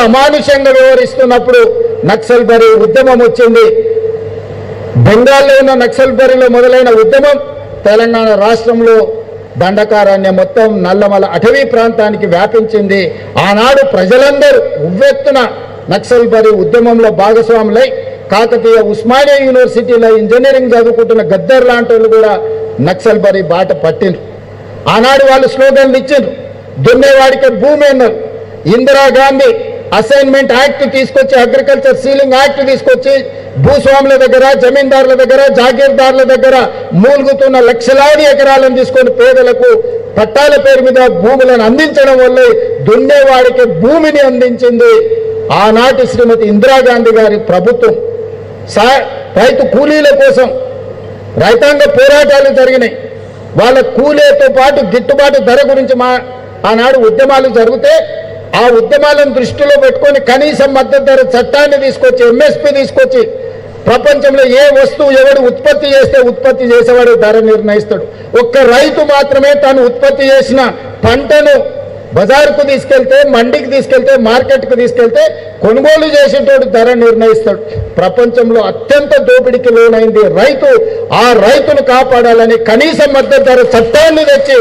అమానుషంగా వ్యవహరిస్తున్నప్పుడు నక్సల్బరీ ఉద్యమం వచ్చింది. బెంగాల్లో ఉన్న నక్సల్బరీలో మొదలైన ఉద్యమం తెలంగాణ రాష్ట్రంలో దండకారణ్యం మొత్తం నల్లమల అటవీ ప్రాంతానికి వ్యాపించింది. ఆనాడు ప్రజలందరూ ఉవ్వెత్తున నక్సల్బరీ ఉద్యమంలో భాగస్వాములై కాకతీయ ఉస్మానియా యూనివర్సిటీలో ఇంజనీరింగ్ చదువుకుంటున్న గద్దర్ లాంటి వాళ్ళు కూడా నక్సల్బరీ బాట పట్టిండ్రు. ఆనాడు వాళ్ళు స్లోగన్లు ఇచ్చిండ్రు. దున్నేవాడికి భూమి అన్నారు. ఇందిరాగాంధీ అసైన్మెంట్ యాక్ట్ తీసుకొచ్చి, అగ్రికల్చర్ సీలింగ్ యాక్ట్ తీసుకొచ్చి భూస్వాముల దగ్గర, జమీందారుల దగ్గర, జాగీర్దారుల దగ్గర మూలుగుతున్న లక్షలాది ఎకరాలను తీసుకొని పేదలకు పట్టాల పేరు మీద భూములను అందించడం వల్లే దున్నేవాడికి భూమిని అందించింది ఆనాటి శ్రీమతి ఇందిరాగాంధీ గారి ప్రభుత్వం. రైతు కూలీల కోసం రైతాంగ పోరాటాలు జరిగినాయి. వాళ్ళ కూలీతో పాటు గిట్టుబాటు ధర గురించి ఆనాడు ఉద్యమాలు జరిగితే ఆ ఉద్యమాలను దృష్టిలో పెట్టుకొని కనీస మద్దతు ధర చట్టాన్ని తీసుకొచ్చి, ఎంఎస్పీ తీసుకొచ్చి ప్రపంచంలో ఏ వస్తువు ఎవడు ఉత్పత్తి చేస్తే ఉత్పత్తి చేసేవాడు ధర నిర్ణయిస్తాడు. ఒక్క రైతు మాత్రమే తాను ఉత్పత్తి చేసిన పంటను బజారుకు తీసుకెళ్తే, మండికి తీసుకెళ్తే, మార్కెట్కు తీసుకెళ్తే కొనుగోలు చేసేటోడు ధర నిర్ణయిస్తాడు. ప్రపంచంలో అత్యంత దోపిడీకి లోనైంది రైతు. ఆ రైతును కాపాడాలని కనీస మద్దతు ధర చట్టాన్ని తెచ్చి